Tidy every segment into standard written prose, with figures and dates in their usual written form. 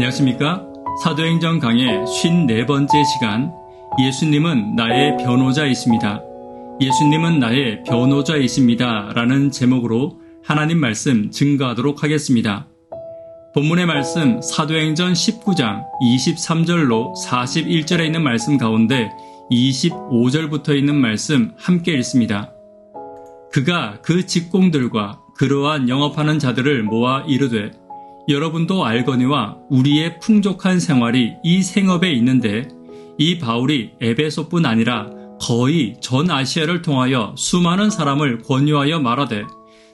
안녕하십니까? 사도행전 강의 54번째 시간, 예수님은 나의 변호자이십니다. 예수님은 나의 변호자이십니다. 라는 제목으로 하나님 말씀 증거하도록 하겠습니다. 본문의 말씀 사도행전 19장 23절로 41절에 있는 말씀 가운데 25절부터 있는 말씀 함께 읽습니다. 그가 그 직공들과 그러한 영업하는 자들을 모아 이르되 여러분도 알거니와 우리의 풍족한 생활이 이 생업에 있는데 이 바울이 에베소뿐 아니라 거의 전 아시아를 통하여 수많은 사람을 권유하여 말하되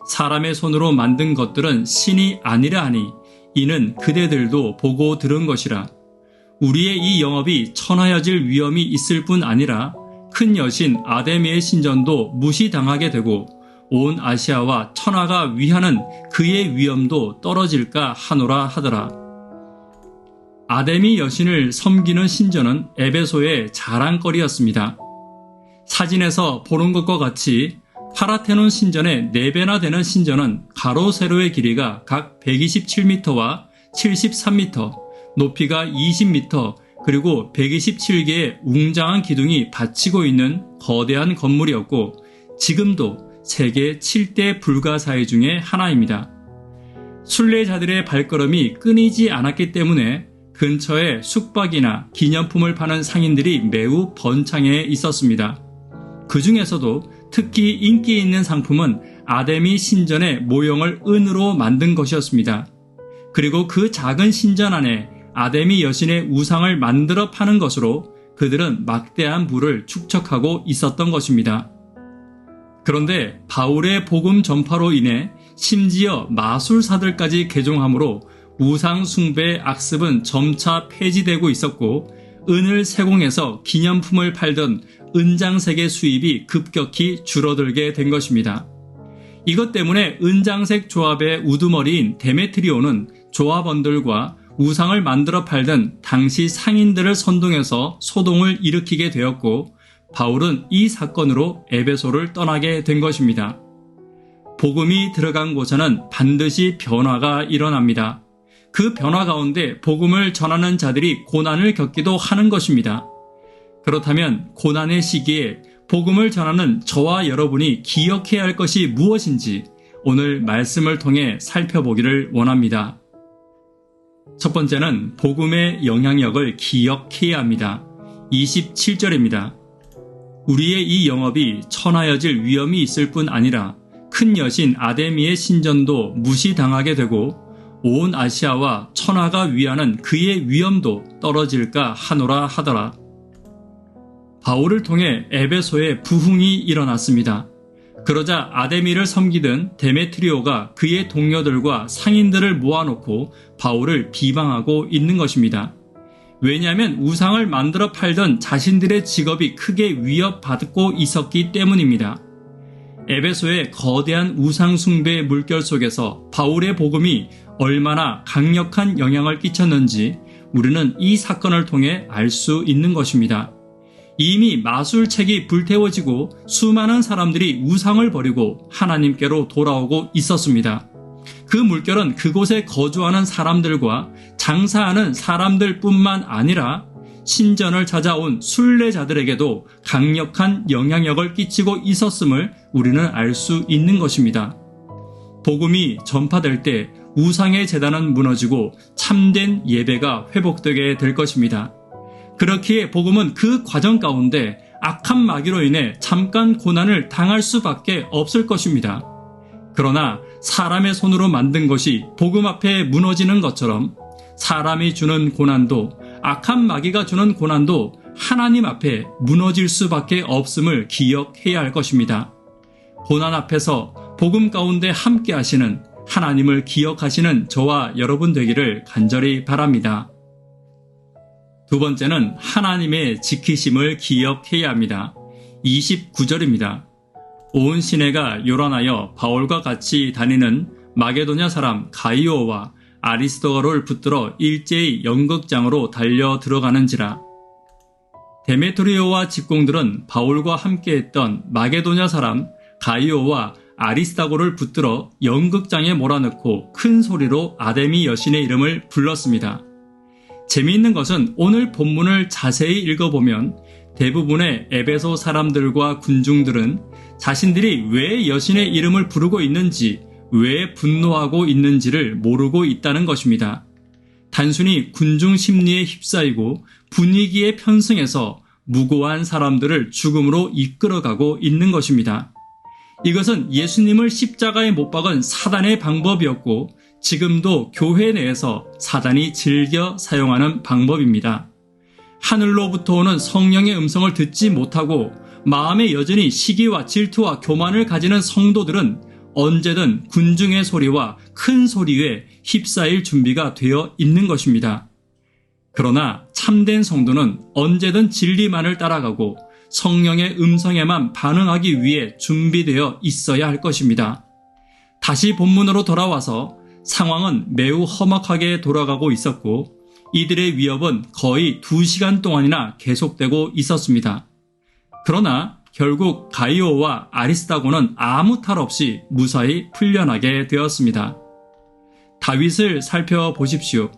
사람의 손으로 만든 것들은 신이 아니라 하니 이는 그대들도 보고 들은 것이라. 우리의 이 영업이 천하여질 위험이 있을 뿐 아니라 큰 여신 아데미의 신전도 무시당하게 되고 온 아시아와 천하가 위하는 그의 위엄도 떨어질까 하노라 하더라. 아데미 여신을 섬기는 신전은 에베소의 자랑거리였습니다. 사진에서 보는 것과 같이 파라테논 신전의 4배나 되는 신전은 가로 세로의 길이가 각 127m와 73m, 높이가 20m, 그리고 127개의 웅장한 기둥이 받치고 있는 거대한 건물이었고 지금도 세계 7대 불가사의 중에 하나입니다. 순례자들의 발걸음이 끊이지 않았기 때문에 근처에 숙박이나 기념품을 파는 상인들이 매우 번창해 있었습니다. 그 중에서도 특히 인기 있는 상품은 아데미 신전의 모형을 은으로 만든 것이었습니다. 그리고 그 작은 신전 안에 아데미 여신의 우상을 만들어 파는 것으로 그들은 막대한 부를 축적하고 있었던 것입니다. 그런데 바울의 복음 전파로 인해 심지어 마술사들까지 개종함으로 우상 숭배의 악습은 점차 폐지되고 있었고 은을 세공해서 기념품을 팔던 은장색의 수입이 급격히 줄어들게 된 것입니다. 이것 때문에 은장색 조합의 우두머리인 데메트리오는 조합원들과 우상을 만들어 팔던 당시 상인들을 선동해서 소동을 일으키게 되었고 바울은 이 사건으로 에베소를 떠나게 된 것입니다. 복음이 들어간 곳에는 반드시 변화가 일어납니다. 그 변화 가운데 복음을 전하는 자들이 고난을 겪기도 하는 것입니다. 그렇다면 고난의 시기에 복음을 전하는 저와 여러분이 기억해야 할 것이 무엇인지 오늘 말씀을 통해 살펴보기를 원합니다. 첫 번째는 복음의 영향력을 기억해야 합니다. 27절입니다. 우리의 이 영업이 천하여질 위험이 있을 뿐 아니라 큰 여신 아데미의 신전도 무시당하게 되고 온 아시아와 천하가 위하는 그의 위엄도 떨어질까 하노라 하더라. 바울을 통해 에베소에 부흥이 일어났습니다. 그러자 아데미를 섬기던 데메트리오가 그의 동료들과 상인들을 모아놓고 바울을 비방하고 있는 것입니다. 왜냐하면 우상을 만들어 팔던 자신들의 직업이 크게 위협받고 있었기 때문입니다. 에베소의 거대한 우상 숭배의 물결 속에서 바울의 복음이 얼마나 강력한 영향을 끼쳤는지 우리는 이 사건을 통해 알 수 있는 것입니다. 이미 마술책이 불태워지고 수많은 사람들이 우상을 버리고 하나님께로 돌아오고 있었습니다. 그 물결은 그곳에 거주하는 사람들과 장사하는 사람들뿐만 아니라 신전을 찾아온 순례자들에게도 강력한 영향력을 끼치고 있었음을 우리는 알 수 있는 것입니다. 복음이 전파될 때 우상의 제단은 무너지고 참된 예배가 회복되게 될 것입니다. 그렇기에 복음은 그 과정 가운데 악한 마귀로 인해 잠깐 고난을 당할 수밖에 없을 것입니다. 그러나 사람의 손으로 만든 것이 복음 앞에 무너지는 것처럼 사람이 주는 고난도 악한 마귀가 주는 고난도 하나님 앞에 무너질 수밖에 없음을 기억해야 할 것입니다. 고난 앞에서 복음 가운데 함께 하시는 하나님을 기억하시는 저와 여러분 되기를 간절히 바랍니다. 두 번째는 하나님의 지키심을 기억해야 합니다. 29절입니다. 온 시내가 요란하여 바울과 같이 다니는 마게도냐 사람 가이오와 아리스도가를 붙들어 일제히 연극장으로 달려 들어가는지라. 데메트리오와 직공들은 바울과 함께했던 마게도냐 사람 가이오와 아리스다고를 붙들어 연극장에 몰아넣고 큰 소리로 아데미 여신의 이름을 불렀습니다. 재미있는 것은 오늘 본문을 자세히 읽어보면 대부분의 에베소 사람들과 군중들은 자신들이 왜 여신의 이름을 부르고 있는지, 왜 분노하고 있는지를 모르고 있다는 것입니다. 단순히 군중 심리에 휩싸이고 분위기에 편승해서 무고한 사람들을 죽음으로 이끌어가고 있는 것입니다. 이것은 예수님을 십자가에 못 박은 사단의 방법이었고 지금도 교회 내에서 사단이 즐겨 사용하는 방법입니다. 하늘로부터 오는 성령의 음성을 듣지 못하고 마음에 여전히 시기와 질투와 교만을 가지는 성도들은 언제든 군중의 소리와 큰 소리에 휩싸일 준비가 되어 있는 것입니다. 그러나 참된 성도는 언제든 진리만을 따라가고 성령의 음성에만 반응하기 위해 준비되어 있어야 할 것입니다. 다시 본문으로 돌아와서 상황은 매우 험악하게 돌아가고 있었고 이들의 위협은 거의 2시간 동안이나 계속되고 있었습니다. 그러나 결국 가이오와 아리스다고는 아무 탈 없이 무사히 풀려나게 되었습니다. 다윗을 살펴보십시오.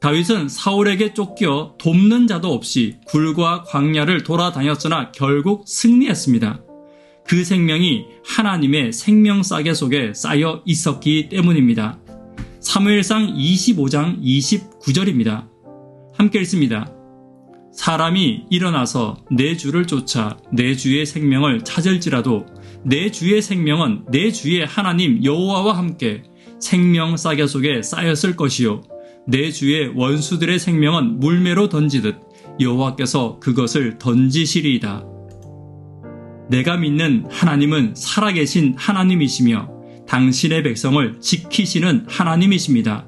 다윗은 사울에게 쫓겨 돕는 자도 없이 굴과 광야를 돌아다녔으나 결국 승리했습니다. 그 생명이 하나님의 생명싸개 속에 쌓여 있었기 때문입니다. 사무엘상 25장 29절입니다. 함께 읽습니다. 사람이 일어나서 내 주를 쫓아 내 주의 생명을 찾을지라도 내 주의 생명은 내 주의 하나님 여호와와 함께 생명 싸개 속에 쌓였을 것이요 내 주의 원수들의 생명은 물매로 던지듯 여호와께서 그것을 던지시리이다. 내가 믿는 하나님은 살아계신 하나님이시며 당신의 백성을 지키시는 하나님이십니다.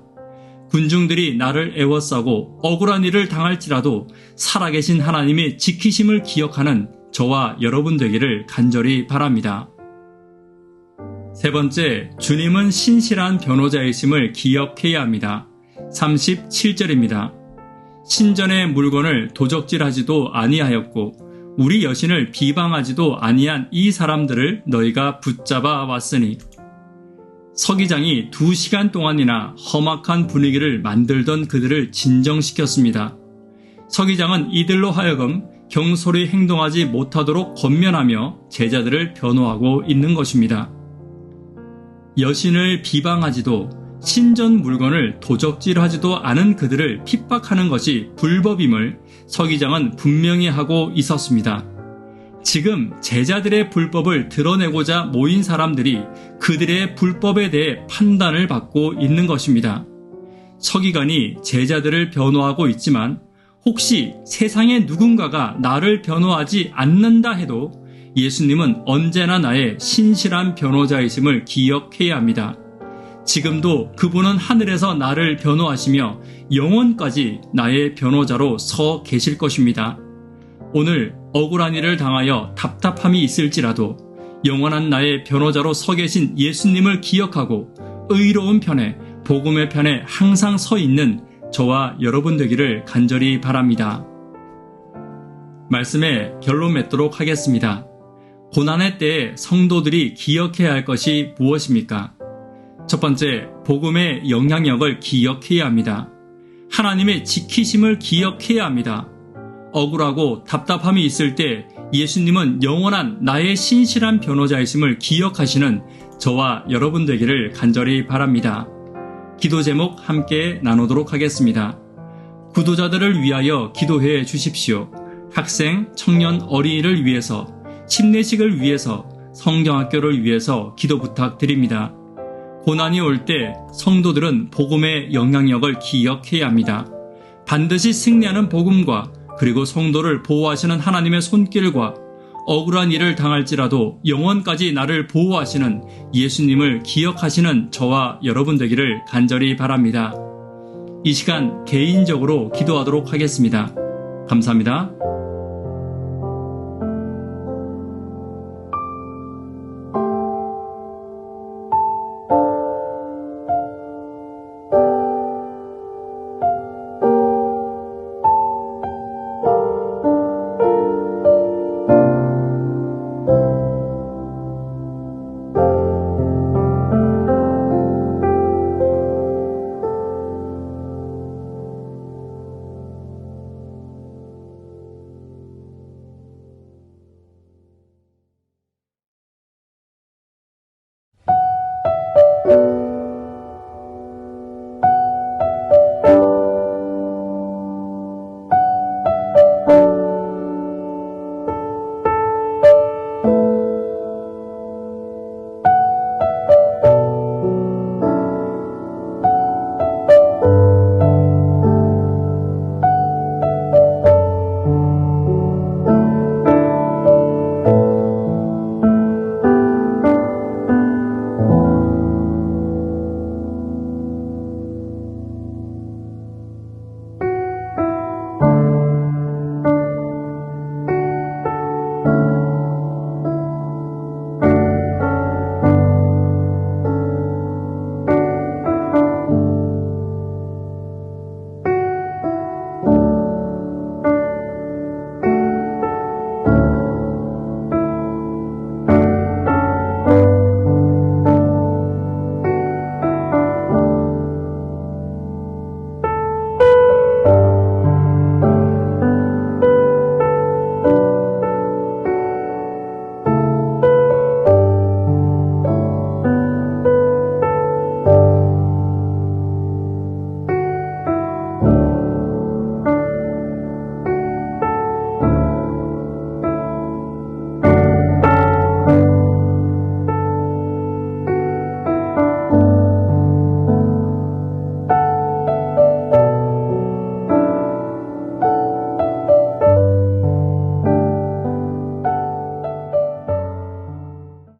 군중들이 나를 애워싸고 억울한 일을 당할지라도 살아계신 하나님의 지키심을 기억하는 저와 여러분 되기를 간절히 바랍니다. 세 번째, 주님은 신실한 변호자이심을 기억해야 합니다. 37절입니다. 신전의 물건을 도적질하지도 아니하였고 우리 여신을 비방하지도 아니한 이 사람들을 너희가 붙잡아 왔으니. 서기장이 2시간 동안이나 험악한 분위기를 만들던 그들을 진정시켰습니다. 서기장은 이들로 하여금 경솔히 행동하지 못하도록 권면하며 제자들을 변호하고 있는 것입니다. 여신을 비방하지도 신전 물건을 도적질하지도 않은 그들을 핍박하는 것이 불법임을 서기장은 분명히 하고 있었습니다. 지금 제자들의 불법을 드러내고자 모인 사람들이 그들의 불법에 대해 판단을 받고 있는 것입니다. 서기관이 제자들을 변호하고 있지만 혹시 세상의 누군가가 나를 변호하지 않는다 해도 예수님은 언제나 나의 신실한 변호자이심을 기억해야 합니다. 지금도 그분은 하늘에서 나를 변호하시며 영원까지 나의 변호자로 서 계실 것입니다. 오늘 억울한 일을 당하여 답답함이 있을지라도 영원한 나의 변호자로 서 계신 예수님을 기억하고 의로운 편에 복음의 편에 항상 서 있는 저와 여러분 되기를 간절히 바랍니다. 말씀에 결론 맺도록 하겠습니다. 고난의 때에 성도들이 기억해야 할 것이 무엇입니까? 첫 번째, 복음의 영향력을 기억해야 합니다. 하나님의 지키심을 기억해야 합니다. 억울하고 답답함이 있을 때 예수님은 영원한 나의 신실한 변호자이심을 기억하시는 저와 여러분 되기를 간절히 바랍니다. 기도 제목 함께 나누도록 하겠습니다. 구도자들을 위하여 기도해 주십시오. 학생, 청년, 어린이를 위해서, 침례식을 위해서, 성경학교를 위해서 기도 부탁드립니다. 고난이 올 때 성도들은 복음의 영향력을 기억해야 합니다. 반드시 승리하는 복음과 그리고 성도를 보호하시는 하나님의 손길과 억울한 일을 당할지라도 영원까지 나를 보호하시는 예수님을 기억하시는 저와 여러분 되기를 간절히 바랍니다. 이 시간 개인적으로 기도하도록 하겠습니다. 감사합니다.